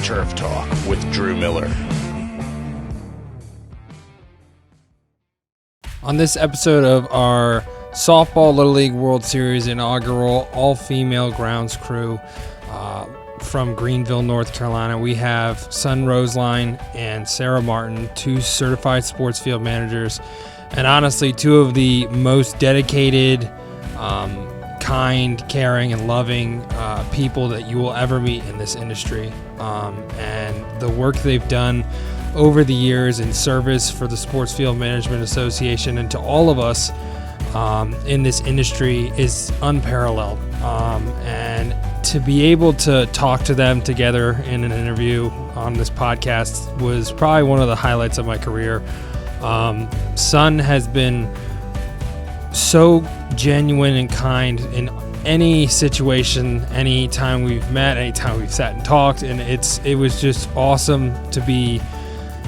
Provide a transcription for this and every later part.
Turf Talk with Drew Miller. On this episode of our Softball Little League World Series inaugural all-female grounds crew from Greenville, North Carolina, we have son Roesslein and Sarah Martin, two certified sports field managers, and honestly, two of the most dedicated, kind, caring, and loving people that you will ever meet in this industry. And the work they've done over the years in service for the Sports Field Management Association and to all of us in this industry is unparalleled. And to be able to talk to them together in an interview on this podcast was probably one of the highlights of my career. Son has been so genuine and kind in any situation, any time we've met, any time we've sat and talked, and it was just awesome to be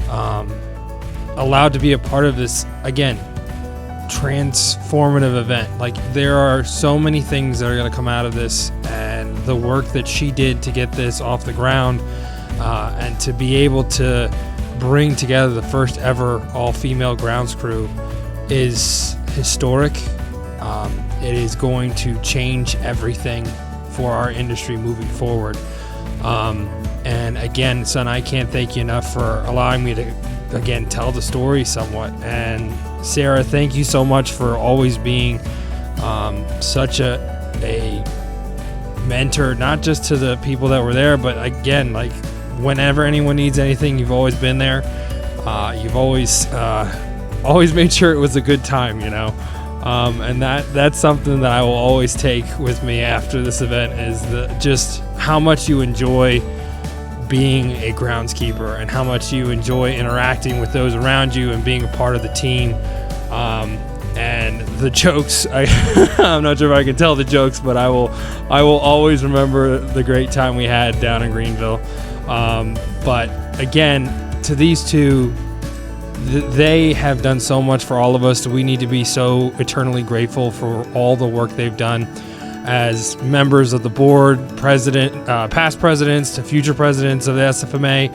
allowed to be a part of this, again, transformative event. Like, there are so many things that are going to come out of this, and the work that she did to get this off the ground, and to be able to bring together the first ever all-female grounds crew is historic. It is going to change everything for our industry moving forward. And again, son, I can't thank you enough for allowing me to, again, tell the story somewhat. And Sarah, thank you so much for always being such a mentor, not just to the people that were there, but again, like, whenever anyone needs anything, you've always been there. You've always made sure it was a good time, you know. And that's something that I will always take with me after this event is just how much you enjoy being a groundskeeper and how much you enjoy interacting with those around you and being a part of the team. And the jokes, I'm not sure if I can tell the jokes, but I will always remember the great time we had down in Greenville. But again, to these two, they have done so much for all of us. We need to be so eternally grateful for all the work they've done as members of the board, past presidents to future presidents of the SFMA,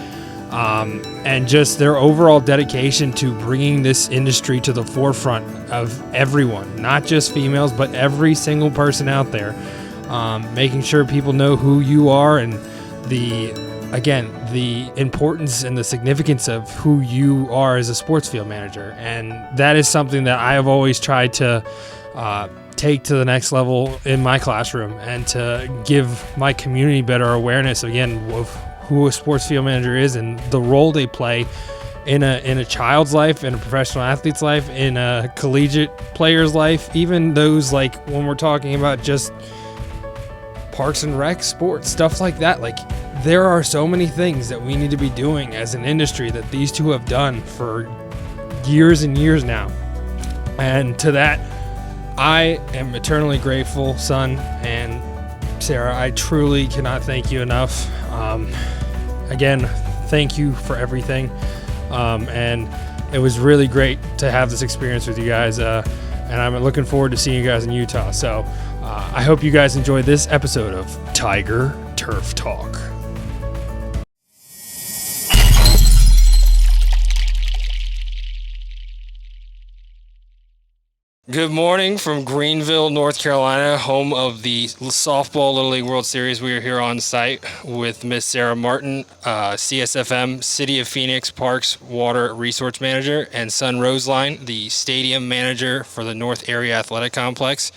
and just their overall dedication to bringing this industry to the forefront of everyone, not just females, but every single person out there, making sure people know who you are and the importance and the significance of who you are as a sports field manager. And that is something that I have always tried to take to the next level in my classroom and to give my community better awareness, again, of who a sports field manager is and the role they play in a child's life, in a professional athlete's life, in a collegiate player's life, even those, like, when we're talking about just parks and rec sports, stuff like that. Like, there are so many things that we need to be doing as an industry that these two have done for years and years now. And to that, I am eternally grateful, son. And Sarah, I truly cannot thank you enough. Again, thank you for everything. And it was really great to have this experience with you guys. And I'm looking forward to seeing you guys in Utah. So I hope you guys enjoy this episode of Tiger Turf Talk. Good morning from Greenville, North Carolina, home of the Softball Little League World Series. We are here on site with Miss Sarah Martin, CSFM, City of Phoenix Parks Water Resource Manager, and son Roesslein, the Stadium Manager for the North Area Athletic Complex.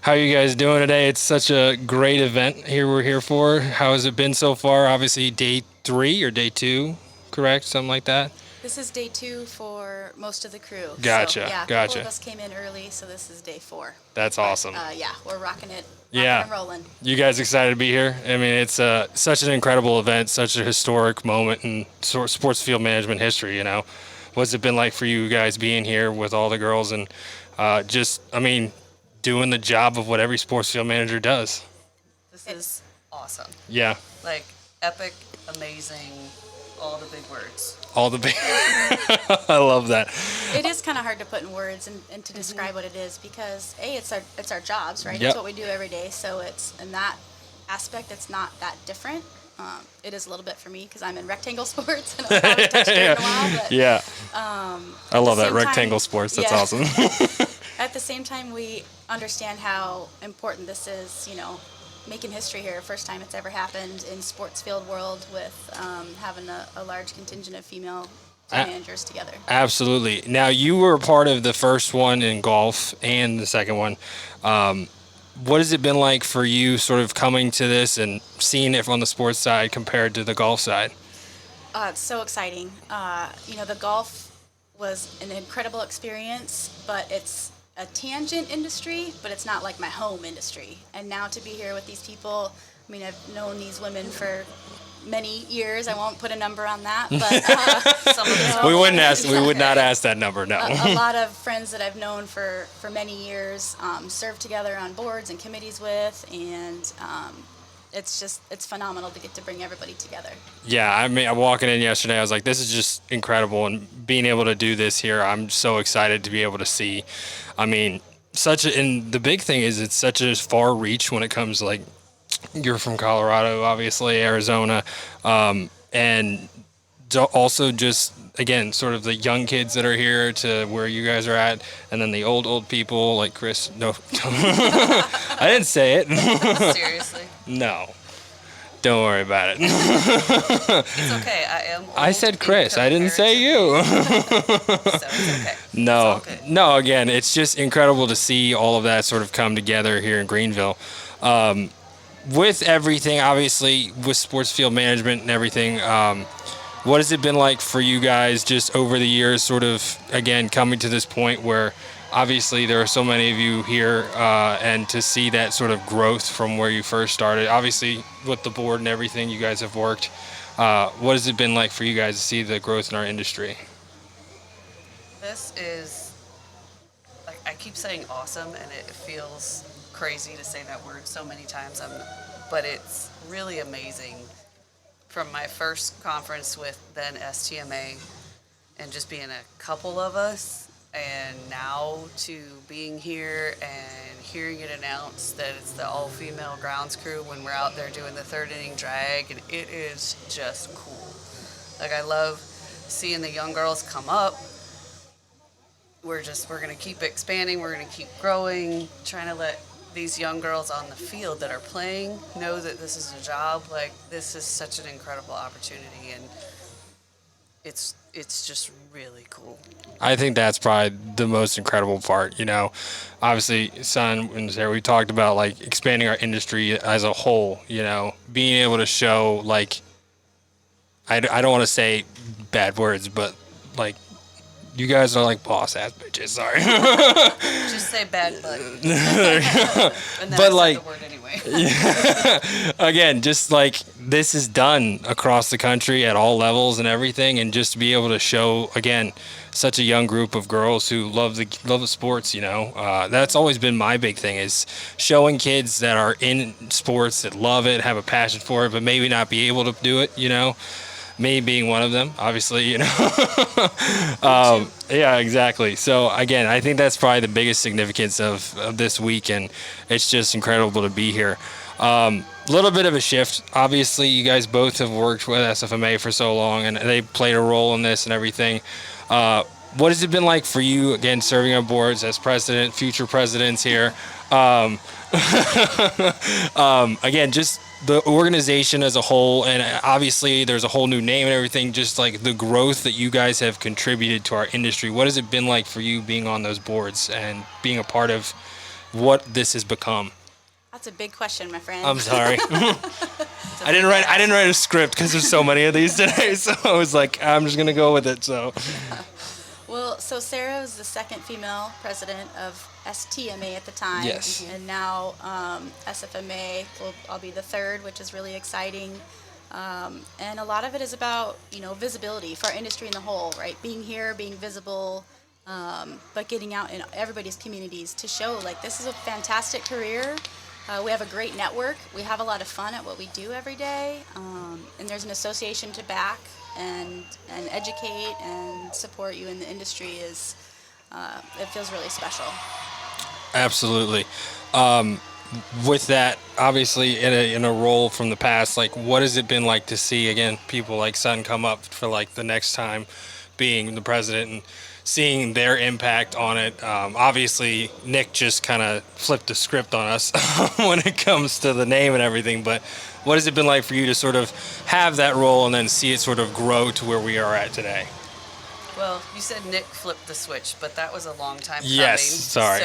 How are you guys doing today? It's such a great event here we're here for. How has it been so far? Obviously, day 3 or day 2, correct? Something like that? This is day 2 for most of the crew. Gotcha. So, yeah, gotcha. A couple of us came in early, so this is day 4. That's awesome. Yeah, we're rocking it. Yeah. And rolling. You guys excited to be here? I mean, it's such an incredible event, such a historic moment in sports field management history, you know. What's it been like for you guys being here with all the girls and doing the job of what every sports field manager does? This is awesome. Yeah. Like, epic, amazing, all the big words. All the big I love that. It is kind of hard to put in words and to describe what it is because it's our jobs, right? Yep. It's what we do every day. So it's in that aspect, it's not that different. It is a little bit for me because I'm in rectangle sports and I haven't touched it in a while. But, Yeah. I love that same rectangle time- sports. That's yeah. awesome. At the same time, we understand how important this is, making history here. First time it's ever happened in sports field world with having a large contingent of female team managers together. Absolutely. Now, you were a part of the first one in golf and the second one. What has it been like for you sort of coming to this and seeing it on the sports side compared to the golf side? It's so exciting. The golf was an incredible experience, but it's a tangent industry, but it's not like my home industry. And now to be here with these people, I mean, I've known these women for many years. I won't put a number on that, but some of them. We would not ask that number, no. A lot of friends that I've known for many years, served together on boards and committees with, and it's phenomenal to get to bring everybody together. Yeah, I mean, I'm walking in yesterday, I was like, this is just incredible, and being able to do this here, I'm so excited to be able to see. I mean, and the big thing is it's such a far reach when it comes to, like, you're from Colorado, obviously, Arizona, and also just, again, sort of the young kids that are here to where you guys are at, and then the old people like Chris. No, I didn't say it. Seriously? No. Don't worry about it. It's okay. I am old I said Chris. I didn't say you. So it's okay. No. It's all good. No, again, it's just incredible to see all of that sort of come together here in Greenville. With everything, obviously, with sports field management and everything, what has it been like for you guys just over the years, sort of, again, coming to this point where obviously there are so many of you here, and to see that sort of growth from where you first started, obviously with the board and everything you guys have worked, what has it been like for you guys to see the growth in our industry? This is, like, I keep saying awesome, and it feels crazy to say that word so many times, but it's really amazing. From my first conference with then STMA and just being a couple of us, and now to being here and hearing it announced that it's the all-female grounds crew when we're out there doing the third inning drag, and it is just cool. Like, I love seeing the young girls come up. We're going to keep expanding, we're going to keep growing, trying to let these young girls on the field that are playing know that this is a job. Like, this is such an incredible opportunity, and it's just really cool. I think that's probably the most incredible part, Obviously, Son and Sarah, we talked about, like, expanding our industry as a whole, being able to show, like, I don't want to say bad words, but, like, you guys are like boss ass bitches. Sorry. Just say bad butt. And then But, I like, said the word anyway. Again, just like this is done across the country at all levels and everything, and just to be able to show again such a young group of girls who love the sports. That's always been my big thing, is showing kids that are in sports that love it, have a passion for it, but maybe not be able to do it. Me being one of them, obviously, yeah, exactly. So again, I think that's probably the biggest significance of this week, and it's just incredible to be here. Little bit of a shift. Obviously, you guys both have worked with SFMA for so long, and they played a role in this and everything. What has it been like for you, again, serving on boards as president, future presidents here? Again, just the organization as a whole, and obviously there's a whole new name and everything, just like the growth that you guys have contributed to our industry. What has it been like for you being on those boards and being a part of what this has become? That's a big question, my friend. I'm sorry. I didn't write a script because there's so many of these today, so I was like, I'm just gonna go with it. So Well, so Sarah was the second female president of STMA at the time. Yes. And now SFMA, I'll be the third, which is really exciting. And a lot of it is about, visibility for our industry in the whole, right? Being here, being visible, but getting out in everybody's communities to show, like, this is a fantastic career. We have a great network. We have a lot of fun at what we do every day. And there's an association to back and educate and support you in the industry. It feels really special. absolutely. with that, obviously in a role from the past, like what has it been like to see again people like Sun come up for like the next time being the president and seeing their impact on it? Obviously, Nick just kind of flipped the script on us when it comes to the name and everything. But what has it been like for you to sort of have that role and then see it sort of grow to where we are at today? Well, you said Nick flipped the switch, but that was a long time coming. Yes, sorry.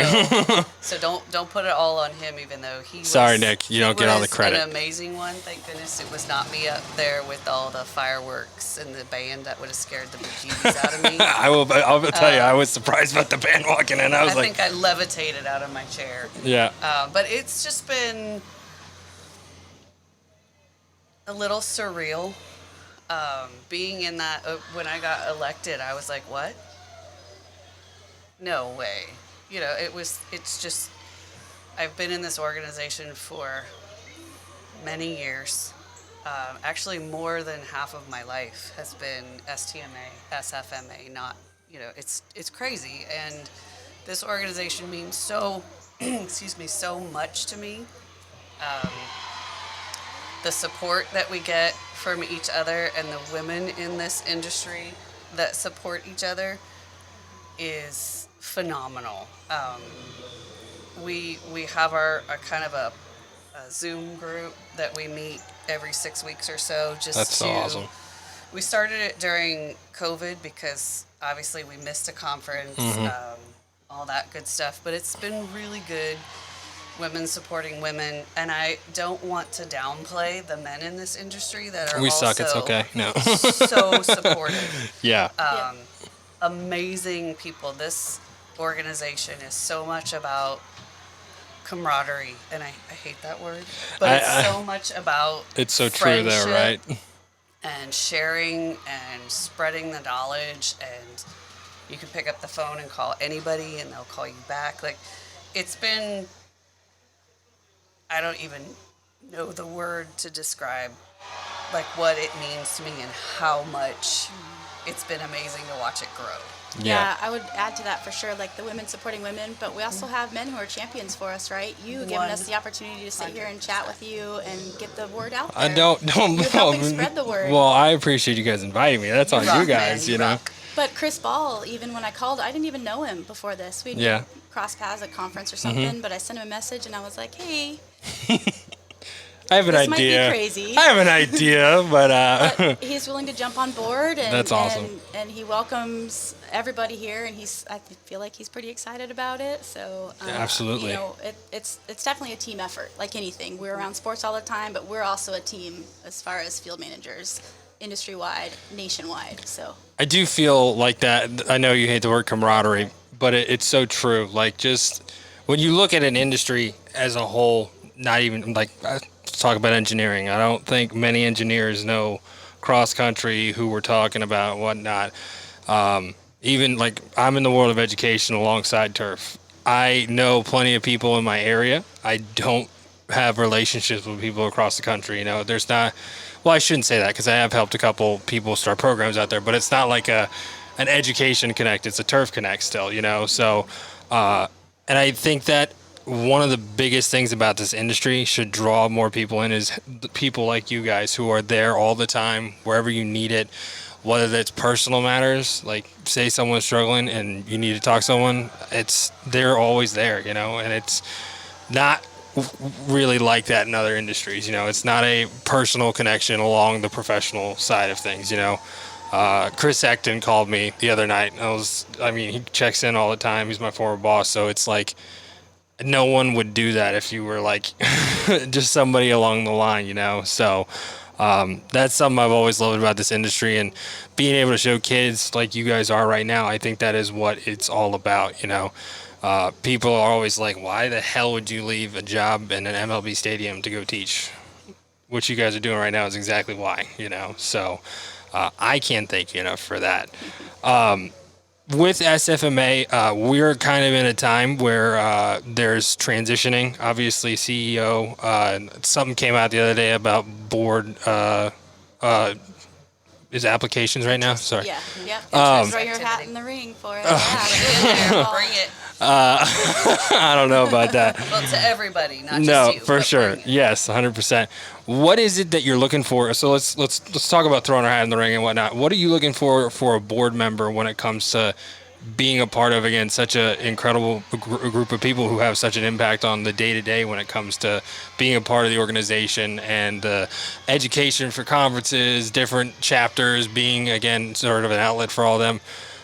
So don't put it all on him, even though he was. Sorry, Nick, you don't get all the was credit. An amazing one. Thank goodness it was not me up there with all the fireworks and the band that would have scared the bejeebies out of me. I'll tell you, I was surprised about the band walking in. I think I levitated out of my chair. Yeah. But it's just been a little surreal. Being in that, when I got elected, I was like, what? No way. You know, it's just, I've been in this organization for many years. Actually, more than half of my life has been STMA, SFMA, not, you know, it's crazy. And this organization means so, excuse me, so much to me. The support that we get from each other and the women in this industry that support each other is phenomenal. We have a kind of a Zoom group that we meet every 6 weeks or so. That's so awesome. We started it during COVID because obviously we missed a conference, all that good stuff. But it's been really good. Women supporting women, and I don't want to downplay the men in this industry that are suck. It's okay. No. So supportive. Yeah. Amazing people. This organization is so much about camaraderie, and I hate that word, but it's so much about it's so true though, right? And sharing and spreading the knowledge, and you can pick up the phone and call anybody, and they'll call you back. Like, it's been. I don't even know the word to describe like what it means to me and how much it's been amazing to watch it grow. Yeah, I would add to that for sure, like the women supporting women, but we also have men who are champions for us, right? You giving us the opportunity to sit here and chat with you and get the word out there. You're helping spread the word. Well, I appreciate you guys inviting me. That's on you guys, you know. But Chris Ball, even when I called, I didn't even know him before this. We'd cross paths at a conference or something, but I sent him a message and I was like, hey. I have an this idea. Might be crazy. I have an idea, but he's willing to jump on board, and that's awesome. And he welcomes everybody here, and I feel like he's pretty excited about it. So absolutely, you know, it's definitely a team effort, like anything. We're around sports all the time, but we're also a team as far as field managers, industry-wide, nationwide. So I do feel like that. I know you hate the word camaraderie, but it's so true. Like, just when you look at an industry as a whole, not even like talk about engineering. I don't think many engineers know cross country, who we're talking about, whatnot. Even like I'm in the world of education alongside turf. I know plenty of people in my area. I don't have relationships with people across the country. You know, there's not. Well, I shouldn't say that because I have helped a couple people start programs out there, but it's not like an education connect. It's a turf connect still. You know, so and I think that one of the biggest things about this industry should draw more people in is people like you guys who are there all the time, wherever you need it, whether that's personal matters, like say someone's struggling and you need to talk to someone, they're always there, you know, and it's not really like that in other industries, you know, it's not a personal connection along the professional side of things, you know. Chris Acton called me the other night. He checks in all the time. He's my former boss, so it's like, no one would do that if you were like just somebody along the line, you know? So that's something I've always loved about this industry, and being able to show kids like you guys are right now, I think that is what it's all about, you know? People are always like, why the hell would you leave a job in an MLB stadium to go teach? What you guys are doing right now is exactly why, you know? So I can't thank you enough for that. With SFMA, we're kind of in a time where there's transitioning. Obviously, CEO. Something came out the other day about board. Is applications right now? Sorry. Yeah. Throw your hat in the ring for it. Yeah, Bring it. I don't know about that. Well, to everybody, not just No, you. for but sure. bring it. Yes, 100%. What is it that you're looking for? So let's talk about throwing our hat in the ring and whatnot. What are you looking for a board member when it comes to being a part of, again, such an incredible group of people who have such an impact on the day to day when it comes to being a part of the organization and education for conferences, different chapters, being, again, sort of an outlet for all of them?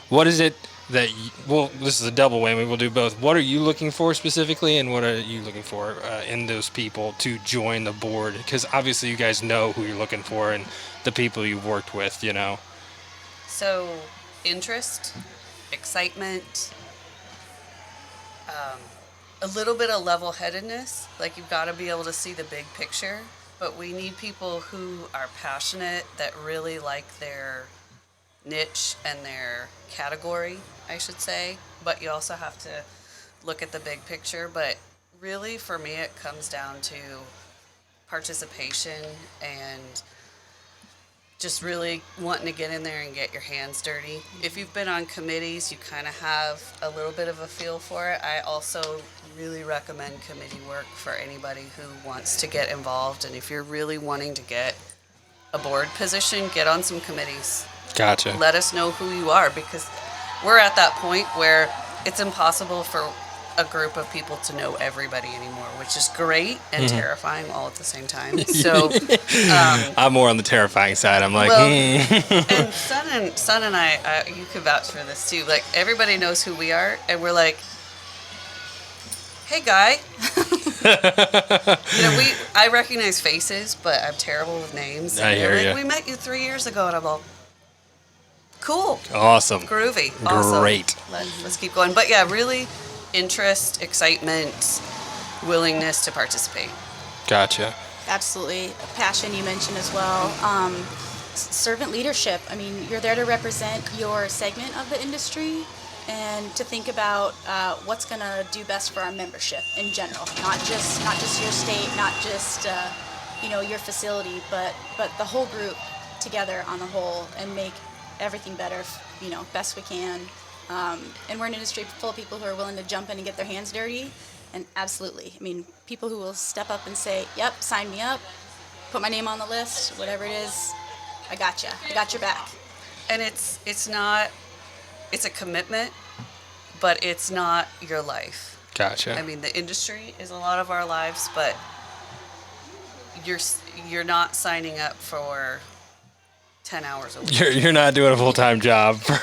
What is it that, well, this is a double whammy. We'll do both. What are you looking for specifically, and what are you looking for in those people to join the board? Because obviously you guys know who you're looking for and the people you've worked with, you know. So, interest, excitement, a little bit of level-headedness. Like, you've got to be able to see the big picture. But we need people who are passionate, that really like their niche and their category, I should say. But you also have to look at the big picture. But really, for me, it comes down to participation and just really wanting to get in there and get your hands dirty. If you've been on committees, you kind of have a little bit of a feel for it. I also really recommend committee work for anybody who wants to get involved. And if you're really wanting to get a board position, get on some committees. Gotcha. Let us know who you are, because we're at that point where it's impossible for a group of people to know everybody anymore, which is great and terrifying all at the same time. So I'm more on the terrifying side. I'm like, well, and Son and I, you can vouch for this too. Like, everybody knows who we are, and we're like, "Hey, guy." I recognize faces, but I'm terrible with names. I hear They're ya. like, "We met you 3 years ago," and I'm all, "Cool, Awesome. groovy, awesome. Great. Let's keep going." But yeah, really, interest, excitement, willingness to participate. Gotcha. Absolutely. Passion you mentioned as well. Servant leadership. I mean, you're there to represent your segment of the industry and to think about what's going to do best for our membership in general. Not just your state, not just your facility, but the whole group together on the whole, and make everything better, best we can. And we're an industry full of people who are willing to jump in and get their hands dirty. And absolutely, I mean, people who will step up and say, "Yep, sign me up, put my name on the list, whatever it is, I got you. I got your back." And it's a commitment, but it's not your life. Gotcha. I mean, the industry is a lot of our lives, but you're not signing up for 10 hours a week. You're not doing a full-time job for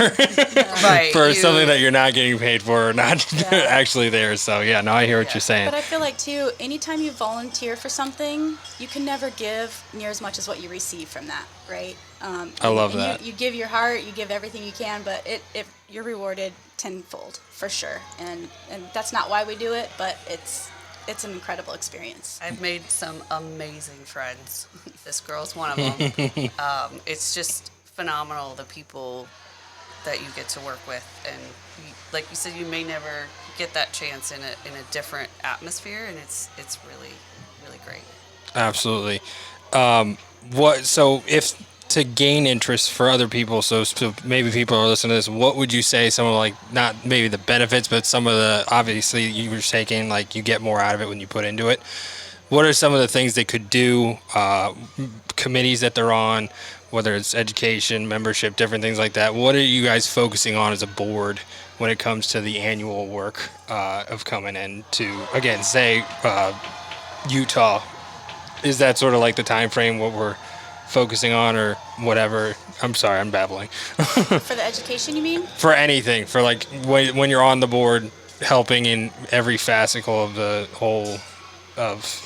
Right. for something that you're not getting paid for or not Yeah. actually there. So yeah, no, I hear what Yeah. you're saying. But I feel like, too, anytime you volunteer for something, you can never give near as much as what you receive from that, right? I love and that. You give your heart, you give everything you can, but you're rewarded tenfold, for sure. And that's not why we do it, but it's an incredible experience. I've made some amazing friends. This girl's one of them. It's just phenomenal, the people that you get to work with. And like you said, you may never get that chance in a different atmosphere, and it's really, really great. Absolutely. So if to gain interest for other people, so maybe people are listening to this, what would you say some of, like, not maybe the benefits, but some of the, obviously you were taking, like, you get more out of it when you put into it. What are some of the things they could do, committees that they're on, whether it's education, membership, different things like that? What are you guys focusing on as a board when it comes to the annual work of coming in to, again, say Utah? Is that sort of like the time frame, what we're focusing on, or whatever? I'm sorry, I'm babbling. For the education, you mean? For anything, for like when you're on the board, helping in every facet of the whole of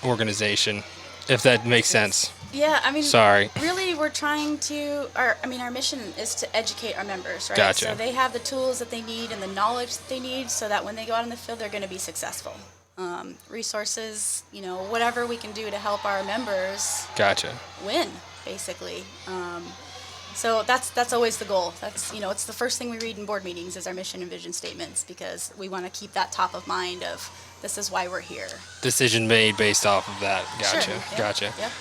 organization, if that makes sense. Yeah, I mean, Sorry. Really, we're trying to. Our mission is to educate our members, right? Gotcha. So they have the tools that they need and the knowledge that they need, so that when they go out in the field, they're going to be successful. Resources, whatever we can do to help our members Gotcha. win, basically. So that's always the goal. That's it's the first thing we read in board meetings is our mission and vision statements, because we want to keep that top of mind of this is why we're here. Decision made based off of that. Gotcha. Sure. Yep. Gotcha. Yep.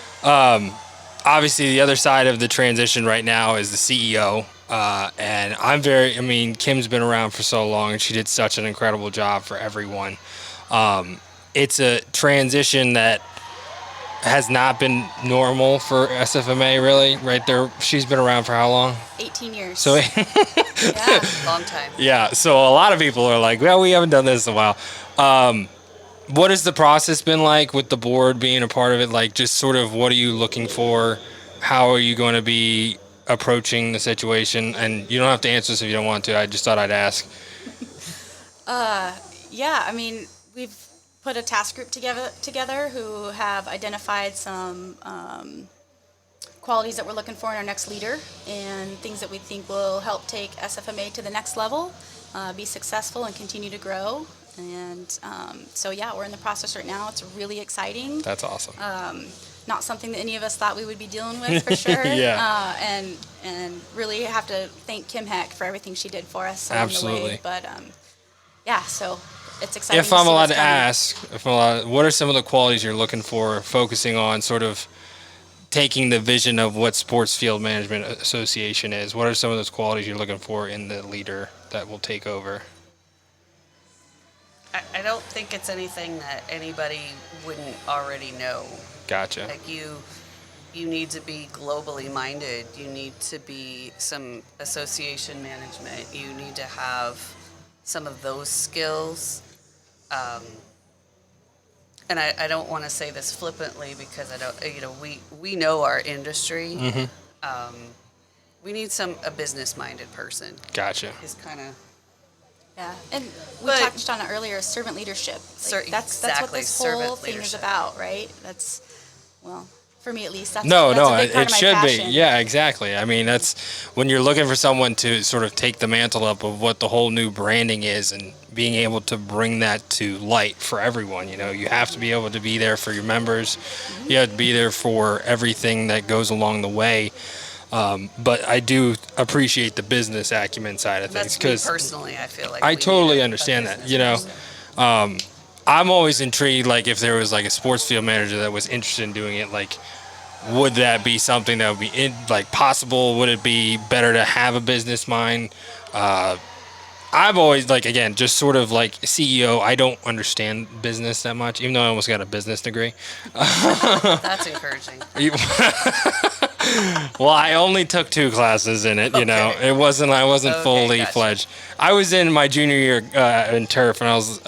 Obviously, the other side of the transition right now is the CEO. And Kim's been around for so long, and she did such an incredible job for everyone. It's a transition that has not been normal for SFMA, really, right there. She's been around for how long? 18 years. So, Yeah. Long time. yeah, so a lot of people are like, well, we haven't done this in a while. What has the process been like with the board being a part of it? Like, just sort of what are you looking for? How are you going to be approaching the situation? And you don't have to answer this if you don't want to. I just thought I'd ask. Yeah, I mean, we've put a task group together who have identified some qualities that we're looking for in our next leader and things that we think will help take SFMA to the next level, be successful, and continue to grow. And so, yeah, we're in the process right now. It's really exciting. That's awesome. Not something that any of us thought we would be dealing with for sure. Yeah. And really have to thank Kim Heck for everything she did for us along Absolutely. the way. But yeah, so it's exciting. If I'm see allowed what's to coming. ask, what are some of the qualities you're looking for, focusing on sort of taking the vision of what Sports Field Management Association is? What are some of those qualities you're looking for in the leader that will take over? I don't think it's anything that anybody wouldn't already know. Gotcha. Like you need to be globally minded. You need to be some association management. You need to have some of those skills. And I don't want to say this flippantly because I don't, we know our industry. Mm-hmm. We need a business minded person. Gotcha. Is kind of. Yeah, and we But- touched on it earlier, servant leadership. That's what Exactly, this whole servant thing is leadership. about, right? That's, well, for me at least, that's a big part it of my should passion. be. Yeah, exactly. I mean, that's when you're looking for someone to sort of take the mantle up of what the whole new branding is and being able to bring that to light for everyone. You have to be able to be there for your members. You have to be there for everything that goes along the way. But I do appreciate the business acumen side of things That's me personally. I feel like I we totally need a understand that. business person. I'm always intrigued, like if there was like a sports field manager that was interested in doing it, like would that be something that would be possible? Would it be better to have a business mind? I've always again, just sort of like CEO. I don't understand business that much, even though I almost got a business degree. That's encouraging. Well, I only took 2 classes in it. Okay. I wasn't Okay, fully gotcha. fledged. I was in my junior year in turf, and I was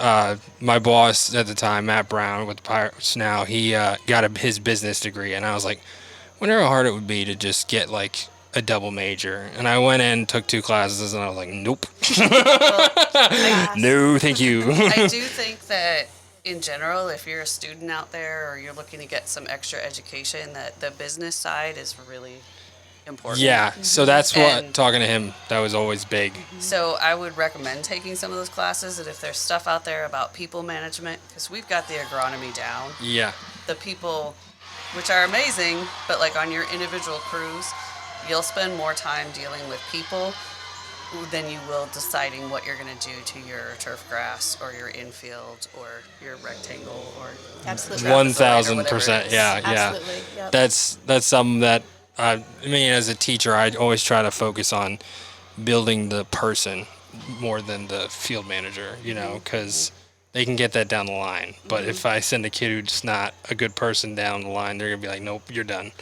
my boss at the time, Matt Brown with the Pirates. Now he got his business degree, and I was like, wonder how hard it would be to just get a double major. And I went in, took 2 classes, and I was like, nope, no, thank you. I do think that in general, if you're a student out there or you're looking to get some extra education, that the business side is really important. Yeah, so that's what, And- talking to him, that was always big. So I would recommend taking some of those classes, and if there's stuff out there about people management, because we've got the agronomy down, Yeah. the people, which are amazing, but on your individual crews, you'll spend more time dealing with people than you will deciding what you're going to do to your turf grass or your infield or your rectangle or Absolutely. 1,000%. Yeah, yeah. Absolutely. Yep. That's something that as a teacher, I always try to focus on building the person more than the field manager. Because they can get that down the line. But if I send a kid who's not a good person down the line, they're gonna be like, nope, you're done.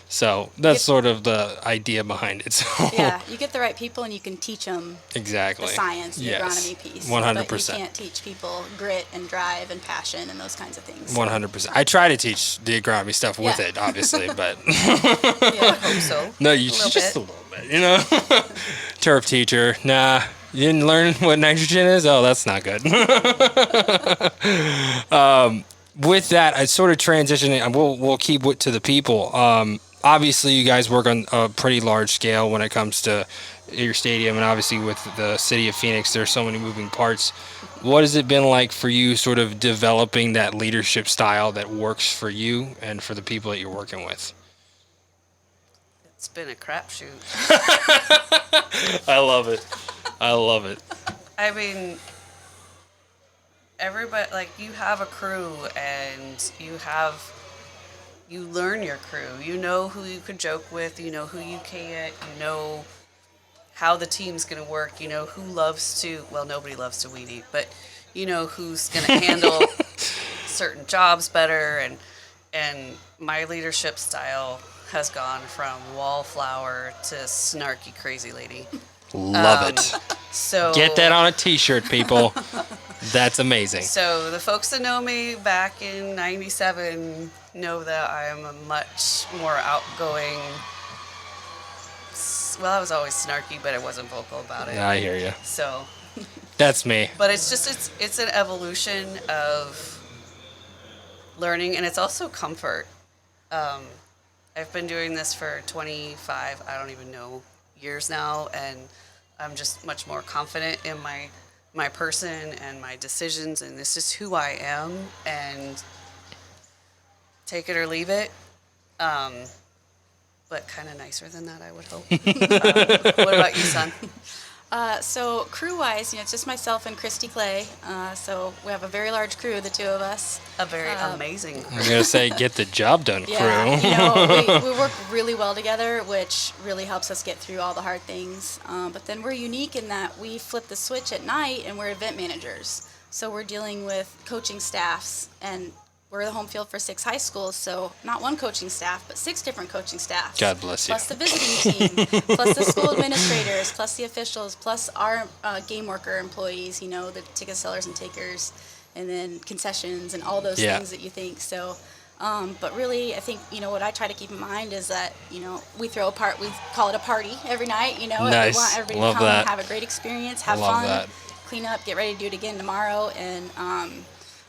So that's sort of the idea behind it. So Yeah, you get the right people and you can teach them exactly the science, the Yes. agronomy piece. 100%. But you can't teach people grit and drive and passion and those kinds of things. 100%. I try to teach the agronomy stuff with Yeah. it, obviously, but Yeah. hope so. no, you A little just bit. a little bit, Turf teacher, nah, you didn't learn what nitrogen is? Oh, that's not good. With that, I sort of transitioning, and we'll keep it to the people. Obviously, you guys work on a pretty large scale when it comes to your stadium, and obviously with the city of Phoenix, there's so many moving parts. What has it been like for you sort of developing that leadership style that works for you and for the people that you're working with? It's been a crapshoot. I love it. I love it. I mean, everybody, you have a crew and you learn your crew. You know who you could joke with, you know who you can't, you know how the team's going to work, who loves to, well, nobody loves to weed eat, but who's going to handle certain jobs better, and my leadership style has gone from wallflower to snarky crazy lady. Love it. So Get that on a t-shirt, people. That's amazing. So the folks that know me back in '97 know that I am a much more outgoing. Well, I was always snarky, but I wasn't vocal about it. I hear you. So, That's me. but it's an evolution of learning, and it's also comfort. I've been doing this for 25, I don't even know, years now, and I'm just much more confident in my person and my decisions, and this is who I am, and take it or leave it. But kind of nicer than that, I would hope. What about you, son? So crew-wise, it's just myself and Christy Clay. So we have a very large crew, the two of us. A very amazing I was going to say, get the job done, crew. Yeah, we work really well together, which really helps us get through all the hard things. But then we're unique in that we flip the switch at night and we're event managers. So we're dealing with coaching staffs, and we're the home field for 6 high schools, so not one coaching staff, but 6 different coaching staffs. God bless you. Plus the visiting team, plus the school administrators, plus the officials, plus our game worker employees, the ticket sellers and takers, and then concessions and all those things that you think. So, but really, I think, what I try to keep in mind is that, we call it a party every night, Nice. We want everybody Love to come that. and have a great experience, have Love fun, that. clean up, get ready to do it again tomorrow, and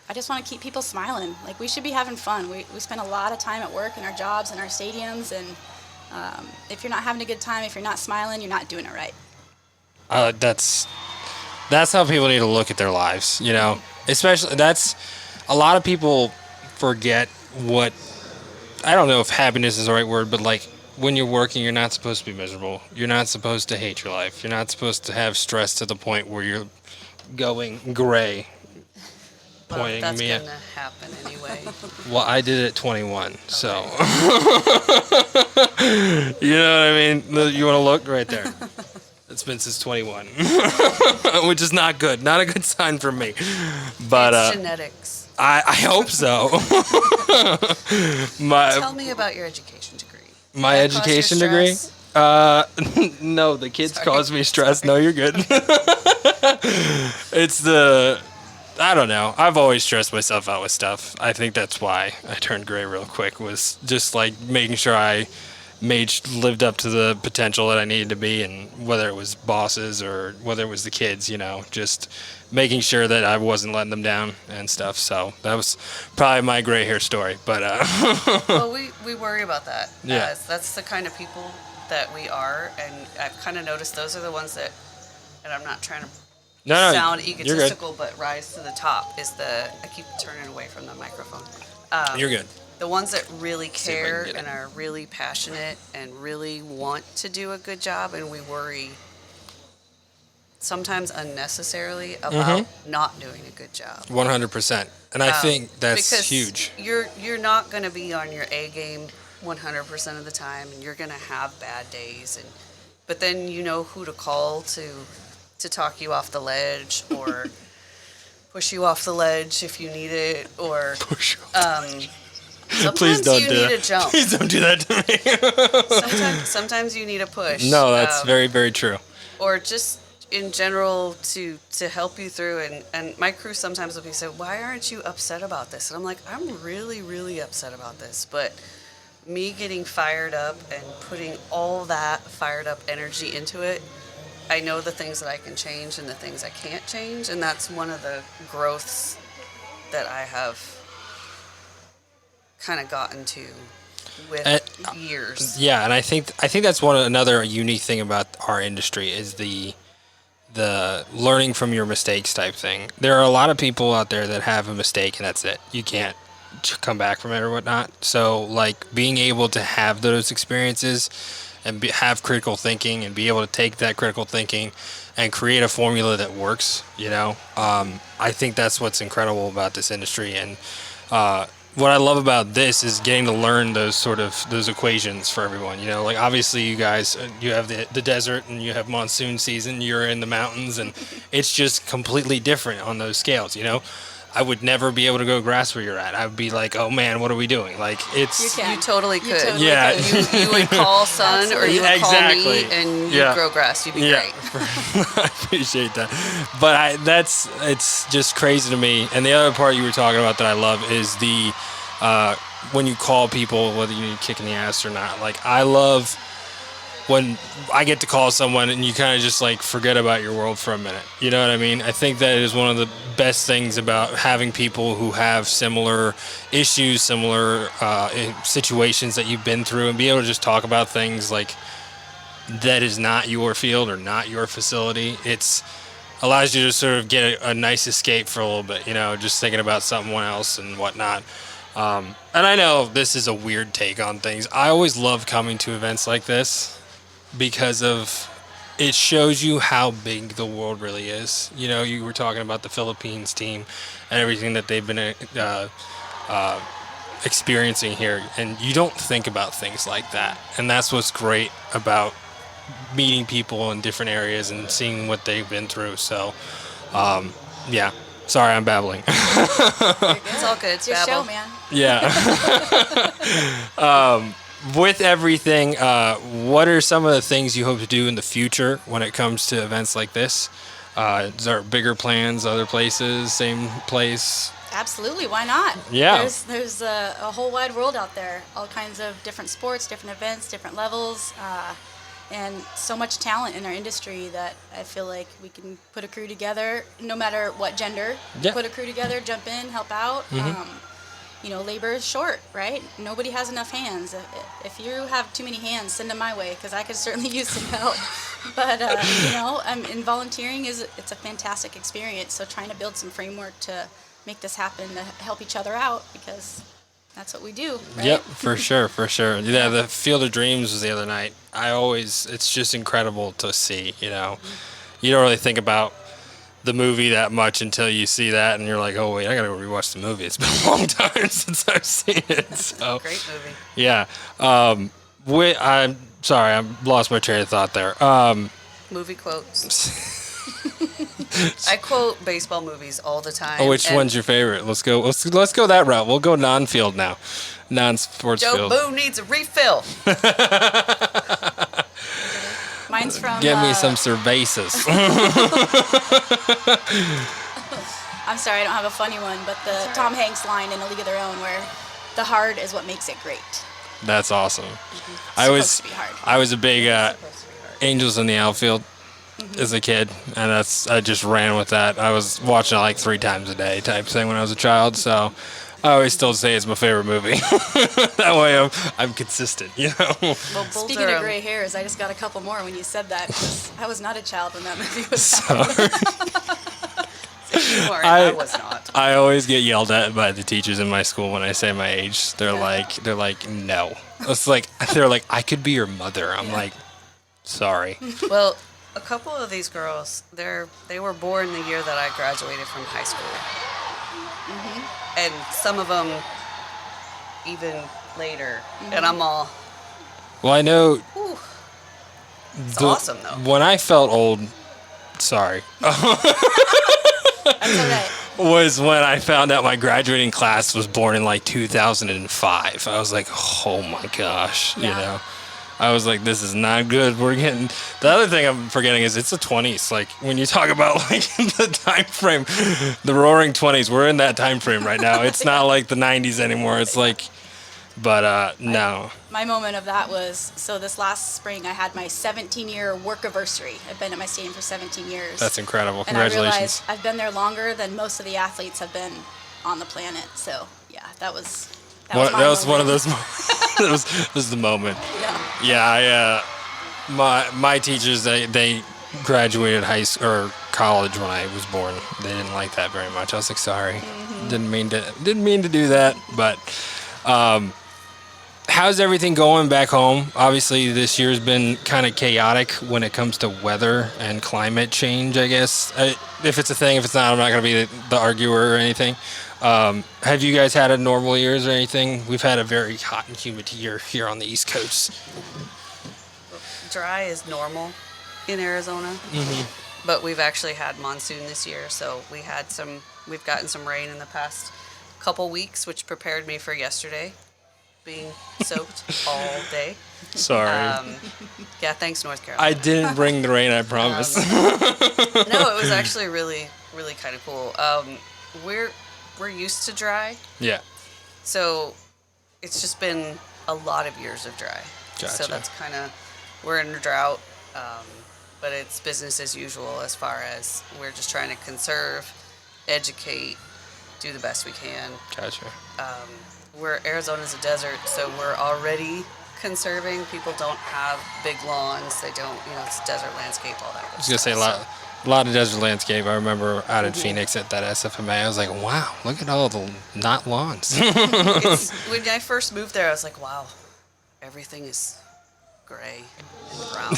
I just want to keep people smiling. Like, we should be having fun. We spend a lot of time at work in our jobs and our stadiums, and if you're not having a good time, if you're not smiling, you're not doing it right. That's how people need to look at their lives, Especially, that's a lot of people forget what, I don't know if happiness is the right word, but like when you're working, you're not supposed to be miserable. You're not supposed to hate your life. You're not supposed to have stress to the point where you're going gray. Pointing that's me going to happen anyway. Well, I did it at 21, so. You know what I mean? You want to look right there. It's been since 21, which is not good. Not a good sign for me. But It's genetics. I hope so. Tell me about your education degree. My Did that cause you education degree? stress? No, the kids Sorry. cause me stress. No, you're good. It's I don't know. I've always stressed myself out with stuff. I think that's why I turned gray real quick, was just like making sure I lived up to the potential that I needed to be, and whether it was bosses or whether it was the kids, just making sure that I wasn't letting them down and stuff. So that was probably my gray hair story. But Well, we worry about that. Yeah. That's the kind of people that we are, and I've kind of noticed those are the ones that, and I'm not trying to no, sound you're good. egotistical, but rise to the top is I keep turning away from the microphone. You're good. The ones that really See if I can care get it. and are really passionate and really want to do a good job, and we worry sometimes unnecessarily about not doing a good job. 100%. And I think that's because huge. You're not going to be on your A game 100% of the time, and you're going to have bad days, but then you know who to call to talk you off the ledge, or push you off the ledge if you need it, or sometimes Please don't you do need that. a jump. Please don't do that to me. Sometimes you need a push. No, that's very, very true. Or just in general to help you through. And my crew sometimes will be say, "Why aren't you upset about this?" And I'm like, "I'm really, really upset about this." But me getting fired up and putting all that fired up energy into it, I know the things that I can change and the things I can't change, and that's one of the growths that I have kind of gotten to with years. Yeah, and I think that's another unique thing about our industry is the learning from your mistakes type thing. There are a lot of people out there that have a mistake and that's it. You can't come back from it or whatnot. So like being able to have those experiences and have critical thinking and be able to take that critical thinking and create a formula that works, I think that's what's incredible about this industry. And what I love about this is getting to learn those equations for everyone. You know, like obviously you guys, you have the desert and you have monsoon season. You're in the mountains, and it's just completely different on those scales. You know, I would never be able to go grass where you're at. I would be like, oh man, what are we doing? Like it's You totally could. Yeah. You would call Son or you would Exactly. call me and you'd grow grass. You'd be great. I appreciate that. But it's just crazy to me. And the other part you were talking about that I love is the when you call people, whether you need a kick in the ass or not. Like I love when I get to call someone and you kind of just like forget about your world for a minute. You know what I mean? I think that is one of the best things about having people who have similar issues, similar situations that you've been through, and be able to just talk about things like that is not your field or not your facility. It's allows you to sort of get a nice escape for a little bit, you know, just thinking about someone else and whatnot. And I know this is a weird take on things. I always love coming to events like this because of it shows you how big the world really is. You know, you were talking about the Philippines team and everything that they've been experiencing here, and you don't think about things like that. And that's what's great about meeting people in different areas and seeing what they've been through. So, yeah. Sorry, I'm babbling. It's all good. It's your show, man. Yeah. With everything, what are some of the things you hope to do in the future when it comes to events like this? Is there bigger plans, other places, same place? Absolutely, why not? Yeah. There's a whole wide world out there, all kinds of different sports, different events, different levels, and so much talent in our industry that I feel like we can put a crew together, no matter what gender. Yeah. Put a crew together, jump in, help out. You know, labor is short, right? Nobody has enough hands. If you have too many hands, send them my way, because I could certainly use some help. But you know, and volunteering it's a fantastic experience. So trying to build some framework to make this happen, to help each other out, because that's what we do, right? Yep, for sure, for sure. Yeah, the Field of Dreams was the other night. It's just incredible to see, you know. You don't really think about the movie that much until you see that, and you're like, oh, wait, I gotta go rewatch the movie. It's been a long time since I've seen it. So, Great movie. yeah. I'm sorry, I lost my train of thought there. Movie quotes. I quote baseball movies all the time. Which one's your favorite? Let's go that route. We'll go non-field now. Non-sports Joe field. Boo needs a refill. Mine's from. Give me some cervezas. I'm sorry, I don't have a funny one, but the Tom Hanks line in A League of Their Own, where the hard is what makes it great. That's awesome. Supposed to be hard. I was a big Angels in the Outfield as a kid, and I just ran with that. I was watching it like 3 times a day type thing when I was a child, so I always still say it's my favorite movie. That way I'm consistent, you know. Well, Speaking of gray hairs, I just got a couple more when you said that, 'cause I was not a child when that movie was out. I was not. I always get yelled at by the teachers in my school when I say my age. They're like, no. They're like, I could be your mother. I'm like, sorry. Well, a couple of these girls, they were born the year that I graduated from high school. And some of them even later. And I'm all, Well, I know. whew. It's awesome, though. When I felt old, sorry, That's all right. was when I found out my graduating class was born in like 2005. I was like, oh my gosh, you know. I was like, this is not good. We're getting. The other thing I'm forgetting is it's the 20s. Like when you talk about like the time frame, the Roaring 20s. We're in that time frame right now. It's not like the 90s anymore. It's like, but no. My moment of that was, so this last spring I had my 17-year work anniversary. I've been at my stadium for 17 years. That's incredible. And I Congratulations. realized I've been there longer than most of the athletes have been on the planet. So yeah, that was my That was one of moment. those. That was the moment. Yeah. Yeah, my teachers they graduated high school or college when I was born. They didn't like that very much. I was like, sorry, didn't mean to do that. But how's everything going back home? Obviously, this year's been kind of chaotic when it comes to weather and climate change. I guess if it's a thing, if it's not, I'm not going to be the arguer or anything. Have you guys had a normal years or anything? We've had a very hot and humid year here on the East Coast. Dry is normal in Arizona, but we've actually had monsoon this year, so we've gotten some rain in the past couple weeks, which prepared me for yesterday, being soaked all day. Sorry. Yeah, thanks, North Carolina. I didn't bring the rain, I promise. No, it was actually really, really kind of cool. We're used to dry, Yeah. so it's just been a lot of years of dry. Gotcha. So that's kind of, we're in a drought, but it's business as usual as far as we're just trying to conserve, educate, do the best we can. Gotcha. Arizona's a desert, so we're already conserving. People don't have big lawns. They don't, it's desert landscape, all that. I was going to say a lot of desert landscape. I remember out in Phoenix at that SFMA, I was like, wow, look at all the not lawns. When I first moved there, I was like, wow, everything is gray and brown.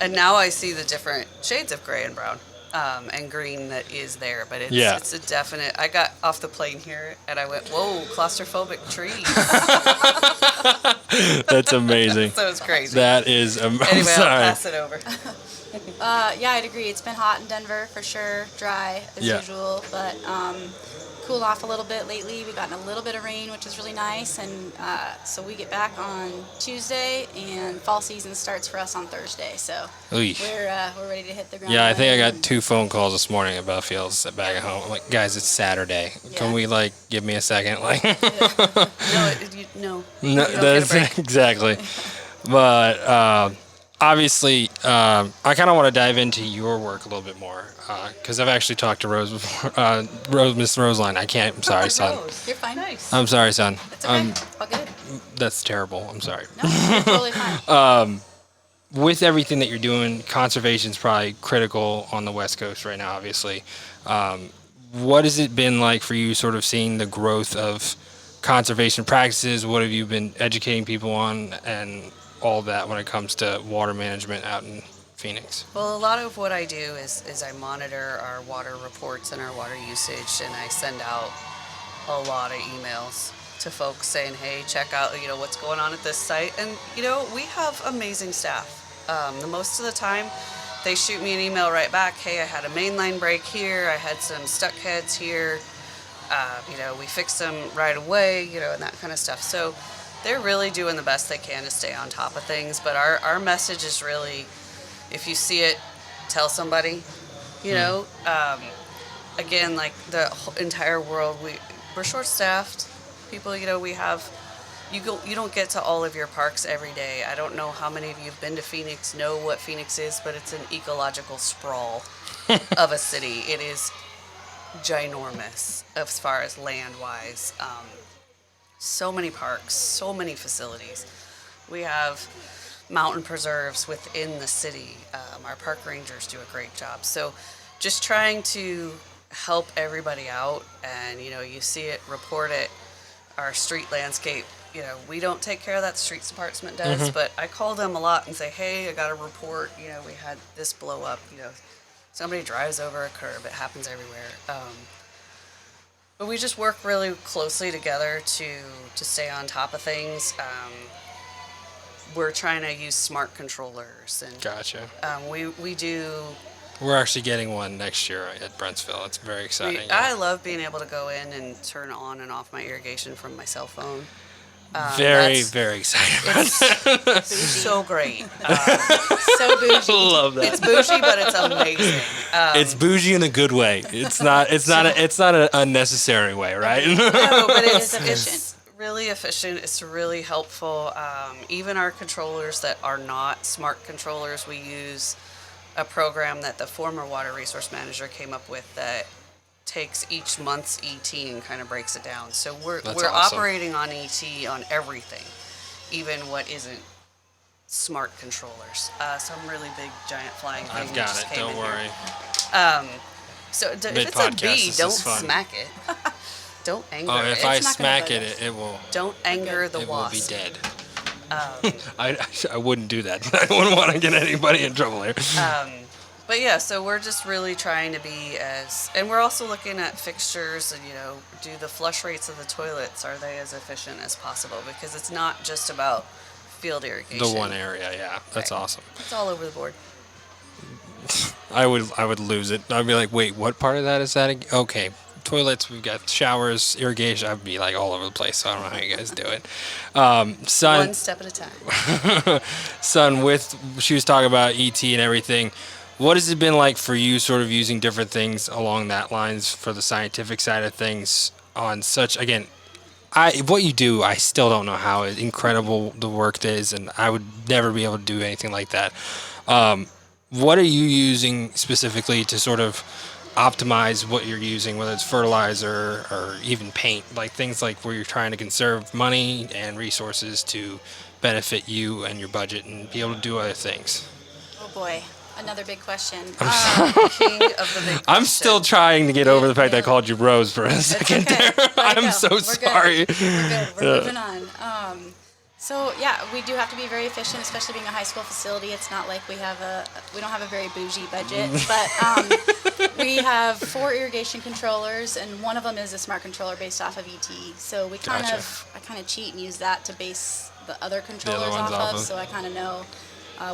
And now I see the different shades of gray and brown and green that is there. But it's a definite. I got off the plane here and I went, whoa, claustrophobic trees. That's amazing. So it's crazy. That is Anyway, I'm sorry. I'll pass it over. Yeah, I'd agree. It's been hot in Denver for sure, dry as usual, but cooled off a little bit lately. We've gotten a little bit of rain, which is really nice, and so we get back on Tuesday, and fall season starts for us on Thursday. So Oy. we're ready to hit the ground. Yeah, I think I got running. 2 phone calls this morning about fields back at home. I'm like, guys, it's Saturday. Can we give me a second? Like, No, no, you don't get a that's break. exactly. But obviously, I kind of want to dive into your work a little bit more because I've actually talked to Rose before. Miss Roesslein. I'm sorry, son. You're fine. Nice. I'm sorry, son. It's okay. All good. That's terrible. I'm sorry. No, you're totally fine. With everything that you're doing, conservation is probably critical on the West Coast right now, obviously. What has it been like for you sort of seeing the growth of conservation practices? What have you been educating people on and all that when it comes to water management out in Phoenix? Well, a lot of what I do is I monitor our water reports and our water usage, and I send out a lot of emails to folks saying, hey, check out, what's going on at this site. And, we have amazing staff. The most of the time, they shoot me an email right back, hey, I had a mainline break here, I had some stuck heads here, we fixed them right away, and that kind of stuff. So they're really doing the best they can to stay on top of things. But our message is really, if you see it, tell somebody, again, like the entire world, we're short-staffed. People, we have, you don't get to all of your parks every day. I don't know how many of you have been to Phoenix, know what Phoenix is, but it's an ecological sprawl of a city. It is ginormous as far as land-wise. So many parks, so many facilities. We have mountain preserves within the city. Our park rangers do a great job. So just trying to help everybody out, and you see it, report it. Our street landscape, we don't take care of that, streets department does, but I call them a lot and say, hey, I got a report, we had this blow up, somebody drives over a curb, it happens everywhere. But we just work really closely together to stay on top of things. We're trying to use smart controllers, and Gotcha. we do. We're actually getting one next year at Brentsville. It's very exciting. I love being able to go in and turn on and off my irrigation from my cell phone. Very, very excited. It's so great. So bougie. Love that. It's bougie, but it's amazing. It's bougie in a good way. It's not an unnecessary way, right? No, but It's it's efficient. really efficient. It's really helpful. Even our controllers that are not smart controllers, we use a program that the former water resource manager came up with that takes each month's ET and kind of breaks it down. So we're awesome. operating on ET on everything, even what isn't smart controllers. Some really big giant flying thing. I've that got just it. came Don't in worry. here. So if it's a Mid-podcast, bee, this don't is fun. smack it. Don't anger Oh, it. if I not gonna smack bug it, us. it will. Don't anger the It will be wasp. dead. I wouldn't do that. I wouldn't want to get anybody in trouble here. But yeah, so we're just really trying to be and we're also looking at fixtures and, do the flush rates of the toilets, are they as efficient as possible? Because it's not just about field irrigation. The one area, yeah. That's Right. awesome. It's all over the board. I would lose it. I'd be like, wait, what part of that is that? Okay, toilets, we've got showers, irrigation. I'd be like all over the place. So I don't know how you guys do it. Son, One step at a time. son, she was talking about ET and everything. What has it been like for you, sort of using different things along that lines for the scientific side of things on such again? What you do, I still don't know how incredible the work is, and I would never be able to do anything like that. What are you using specifically to sort of optimize what you're using, whether it's fertilizer or even paint, like things like where you're trying to conserve money and resources to benefit you and your budget and be able to do other things? Oh boy, another big question. King of the big I'm still question. trying to get over the fact that I Yeah. called you Rose for a second okay. there. I I'm know. so We're sorry. Good. We're good. We're moving on. So yeah, we do have to be very efficient, especially being a high school facility. It's not like we don't have a very bougie budget, but we have 4 irrigation controllers, and one of them is a smart controller based off of ET. So I kind of cheat and use that to base the other controllers ones off off of, of. so I kind of know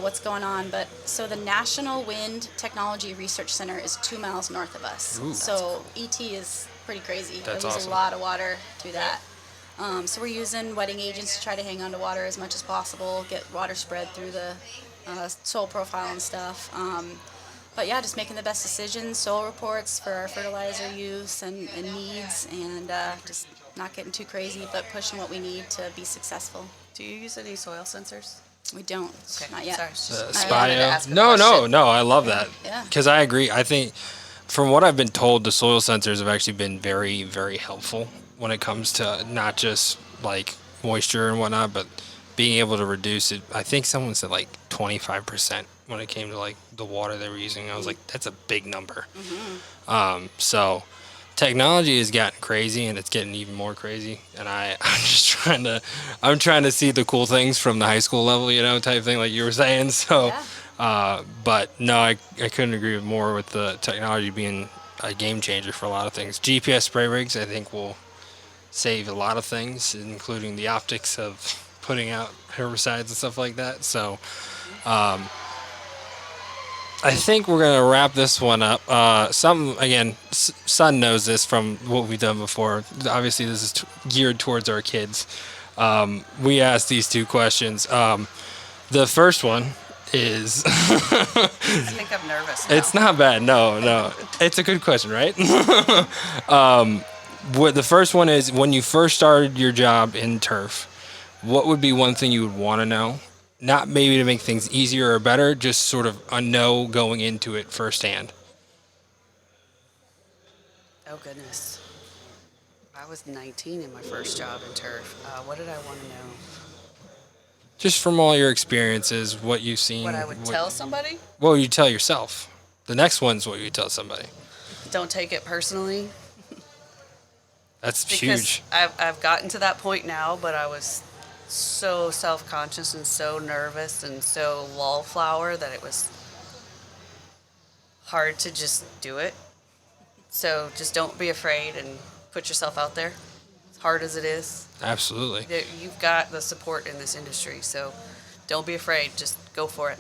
what's going on. But so the National Wind Technology Research Center is 2 miles north of us. Ooh. So ET is pretty crazy. That's They lose awesome. a lot of water through that. So we're using wetting agents to try to hang on to water as much as possible, get water spread through the soil profile and stuff. But yeah, just making the best decisions, soil reports for our fertilizer use and needs, and just not getting too crazy, but pushing what we need to be successful. Do you use any soil sensors? We don't, Okay, not yet. sorry, it's just- The I wanted to Spio? ask a No, question. I love that. Yeah. Because I agree. I think, from what I've been told, the soil sensors have actually been very, very helpful when it comes to not just like moisture and whatnot, but being able to reduce it. I think someone said like 25% when it came to like the water they were using. I was like, that's a big number. So technology has gotten crazy, and it's getting even more crazy. And I'm trying to see the cool things from the high school level, type thing, like you were saying. So, Yeah. but no, I couldn't agree more with the technology being a game changer for a lot of things. GPS spray rigs, I think, will save a lot of things, including the optics of putting out herbicides and stuff like that. So, I think we're gonna wrap this one up. Son knows this from what we've done before. Obviously, this is geared towards our kids. We asked these 2 questions. The first one is I think I'm nervous now. it's not bad. No, it's a good question, right? The first one is, when you first started your job in turf, what would be one thing you would want to know? Not maybe to make things easier or better, just sort of a know going into it firsthand. Oh, goodness. I was 19 in my first job in turf. What did I want to know? Just from all your experiences, what you've seen. What I would tell somebody? What would you tell yourself? The next one's what you tell somebody. Don't take it personally. That's Because huge. I've gotten to that point now, but I was so self-conscious and so nervous and so wallflower that it was hard to just do it. So just don't be afraid and put yourself out there, as hard as it is. Absolutely. You've got the support in this industry, so don't be afraid. Just go for it.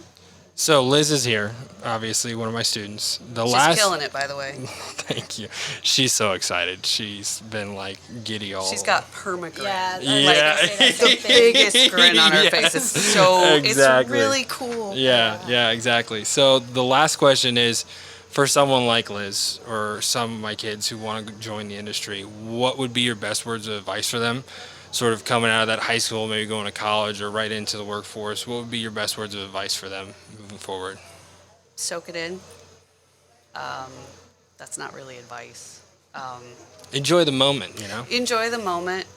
So Liz is here, obviously one of my students. She's killing it, by the way. Thank you. She's so excited. She's been like giddy all. She's got permagrin. Yeah, Yeah. that's The biggest grin on her Yes. face. It's so, Exactly. it's really cool. Yeah, exactly. So the last question is, for someone like Liz or some of my kids who want to join the industry, what would be your best words of advice for them? Sort of coming out of that high school, maybe going to college or right into the workforce. What would be your best words of advice for them moving forward? Soak it in. That's not really advice. Enjoy the moment, Enjoy the moment.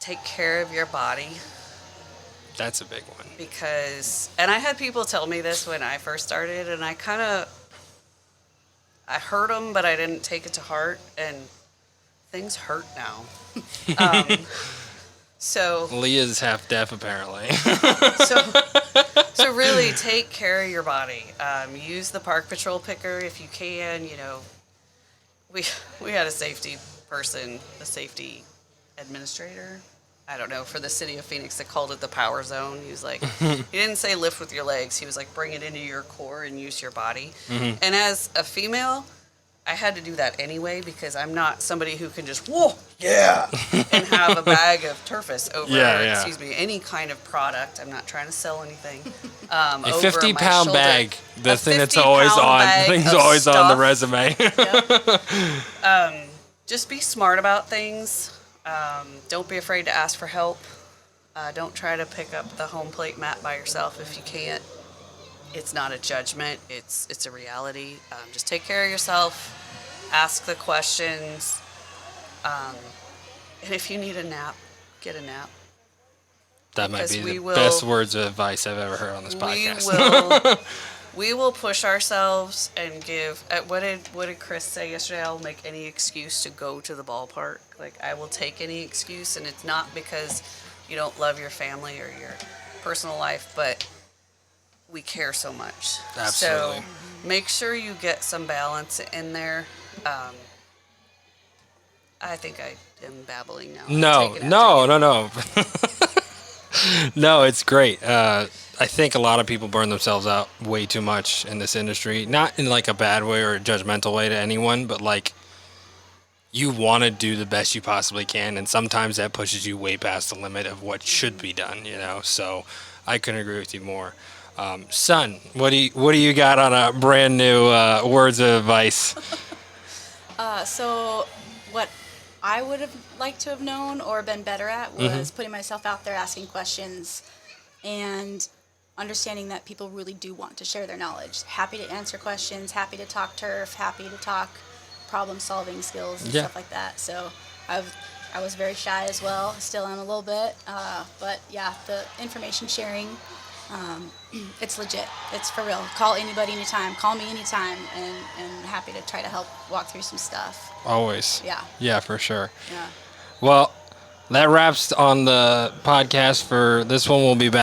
Take care of your body. That's a big one. And I had people tell me this when I first started, and I heard them, but I didn't take it to heart, and things hurt now. So Leah's half deaf, apparently. to really take care of your body. Use the park patrol picker if you can. You know, we had a safety person, a safety administrator, I don't know, for the city of Phoenix that called it the power zone. He was like, he didn't say lift with your legs. He was like, bring it into your core and use your body. And as a female, I had to do that anyway because I'm not somebody who can just, whoa, yeah, and have a bag of Turfus over, excuse me, any kind of product. I'm not trying to sell anything. A Over 50-pound shoulder. bag, the A thing that's 50-pound always on, bag thing's of always on the stuff. resume. Yep. Just be smart about things. Don't be afraid to ask for help. Don't try to pick up the home plate mat by yourself if you can't. It's not a judgment. It's a reality. Just take care of yourself. Ask the questions. And if you need a nap, get a nap. That might Because be we the will- best words of advice I've ever heard on this podcast. We will push ourselves and give. What did Chris say yesterday? I'll make any excuse to go to the ballpark. Like I will take any excuse, and it's not because you don't love your family or your personal life, but we care so much. Absolutely. So make sure you get some balance in there. I think I am babbling now. No. No, it's great. I think a lot of people burn themselves out way too much in this industry. Not in like a bad way or a judgmental way to anyone, but like you want to do the best you possibly can, and sometimes that pushes you way past the limit of what should be done. You know, so I couldn't agree with you more. Son, what do you got on a brand new words of advice? So what I would have liked to have known or been better at was putting myself out there, asking questions, and understanding that people really do want to share their knowledge. Happy to answer questions, happy to talk turf, happy to talk problem-solving skills and stuff like that. So I was very shy as well. Still am a little bit. But yeah, the information sharing, it's legit. It's for real. Call anybody anytime. Call me anytime, and happy to try to help walk through some stuff. Always. Yeah. Yeah, for sure. Yeah. Well, that wraps on the podcast for this one. We'll be back.